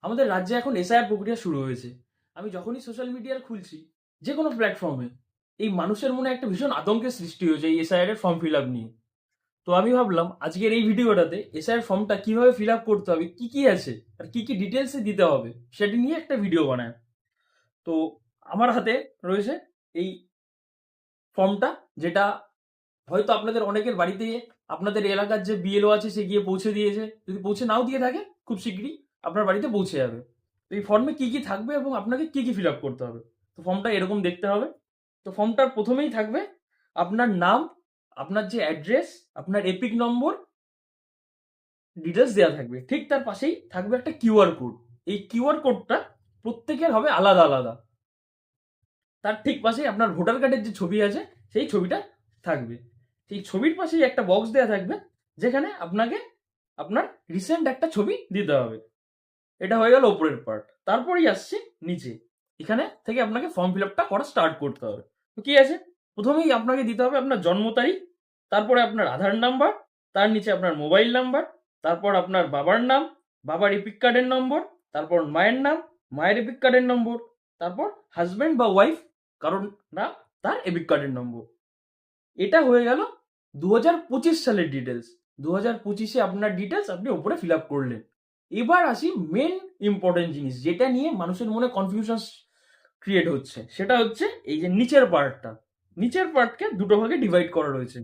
আমাদের রাজ্যে এখন এসআইআর প্রক্রিয়া শুরু হয়েছে। আমি যখনই সোশ্যাল মিডিয়ার খুলছি, যে কোনো প্ল্যাটফর্মে, এই মানুষের মনে একটা ভীষণ আতঙ্কের সৃষ্টি হয়েছে এই এসআইআর এর ফর্ম ফিল আপ নিয়ে। তো আমি ভাবলাম আজকের এই ভিডিওটাতে এসআইআর ফর্মটা কিভাবে ফিল আপ করতে হবে, কি কি আছে আর কি কি ডিটেলসে দিতে হবে সেটি নিয়ে একটা ভিডিও বানায়। তো আমার হাতে রয়েছে এই ফর্মটা, যেটা হয়তো আপনাদের অনেকের বাড়িতে, আপনাদের এলাকার যে বিএলও আছে সে গিয়ে পৌঁছে দিয়েছে। যদি পৌঁছে নাও দিয়ে থাকে, খুব শীঘ্রই আপনার বাড়িতে পৌঁছে যাবে। তো এই ফর্মে কি কি থাকবে এবং আপনাকে কি কি ফিল আপ করতে হবে, তো ফর্মটা এরকম দেখতে হবে। তো ফর্মটার প্রথমেই থাকবে আপনার নাম, আপনার যে অ্যাড্রেস, আপনার এপিক নম্বর, ডিটেলস দেওয়া থাকবে। ঠিক তার পাশেই থাকবে একটা কিউআর কোড। এই কিউআর কোডটা প্রত্যেকের হবে আলাদা আলাদা। তার ঠিক পাশেই আপনার ভোটার কার্ডের যে ছবি আছে সেই ছবিটা থাকবে। সেই ছবির পাশেই একটা বক্স দেওয়া থাকবে, যেখানে আপনাকে আপনার রিসেন্ট একটা ছবি দিতে হবে। এটা হয়ে গেল উপরের পার্ট। তারপরেই আসছে নিচে। এখানে থেকে আপনাকে ফর্ম ফিল আপটা করা স্টার্ট করতে হবে। তো কি আছে, প্রথমেই আপনাকে দিতে হবে আপনার জন্ম তারিখ, তারপরে আপনার আধার নাম্বার, তার নিচে আপনার মোবাইল নাম্বার, তারপর আপনার বাবার নাম, বাবার এপিক কার্ডের নম্বর, তারপর মায়ের নাম, মায়ের এপিক কার্ডের নম্বর, তারপর হাজব্যান্ড বা ওয়াইফ কারণ নাম, তার এপিক কার্ডের নম্বর। এটা হয়ে গেল 2025 সালের ডিটেলস। 2025-এ আপনার ডিটেলস আপনি ওপরে ফিল আপ করলেন। এবার আসি মেন ইম্পর্টেন্ট জিনিস, যেটা নিয়ে মানুষের মনে কনফিউশন ক্রিয়েট হচ্ছে, সেটা হচ্ছে এই যে নিচের পার্টটা। নিচের পার্টকে দুটো ভাগে ডিভাইড করা রয়েছে,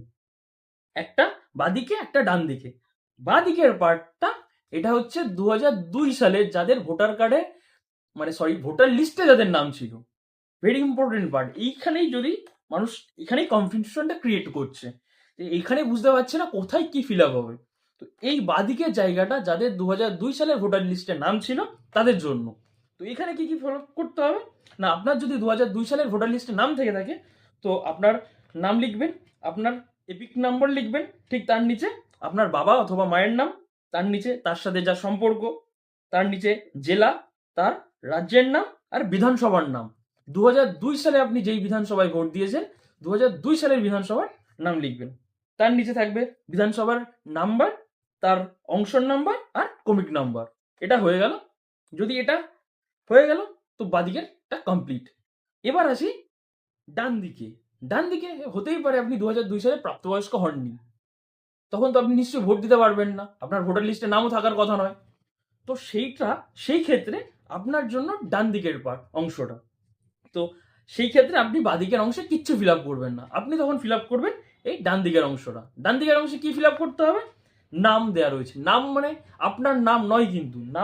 একটা বাদিকে একটা ডান দিকে। বাদিকের পার্টটা, এটা হচ্ছে 2002 সালে যাদের ভোটার কার্ডে, মানে সরি, ভোটার লিস্টে যাদের নাম ছিল। Very important part. এইখানেই যদি মানুষ, এখানেই কনফিউশনটা ক্রিয়েট করছে, যে এইখানে বুঝতে পারছে না কোথায় কি ফিল আপ হবে। তো এই বাদিকের জায়গাটা যাদের 2002 সালের ভোটার লিস্টে নাম ছিল তাদের জন্য। তো এখানে কি কি ফলো করতে হবে না, আপনার যদি 2002 সালের ভোটার লিস্টে নাম থেকে থাকে, তো আপনার নাম লিখবেন, আপনার এপিক নাম্বার লিখবেন, ঠিক তার নিচে আপনার বাবা অথবা মায়ের নাম, তার নিচে তার সাথে যা সম্পর্ক, তার নিচে জেলা, তার রাজ্যের নাম, আর বিধানসভার নাম। 2002 সালে আপনি যেই বিধানসভায় ভোট দিয়েছেন, 2002 সালের বিধানসভার নাম লিখবেন। তার নিচে থাকবে বিধানসভার নাম্বার, তার অংশের নাম্বার আর কমিটি নাম্বার। এটা হয়ে গেল। যদি এটা হয়ে গেল, তো বাদিকেরটা কমপ্লিট। এবার আসি ডান দিকে। ডান দিকে হতেই পারে আপনি 2002 সালে প্রাপ্তবয়স্ক হননি, তখন তো আপনি নিশ্চয়ই ভোট দিতে পারবেন না, আপনার ভোটার লিস্টে নামও থাকার কথা নয়। তো সেই ক্ষেত্রে আপনার জন্য ডান দিকের অংশটা। তো সেই ক্ষেত্রে আপনি বাদিকের অংশে কিচ্ছু ফিল আপ করবেন না, আপনি তখন ফিল আপ করবেন এই ডান দিকের অংশটা। ডান দিকের অংশে কি ফিল আপ করতে হবে, নাম দেয়া রয়েছে। নাম মানে আপনার নাম নয়, কিন্তু নাম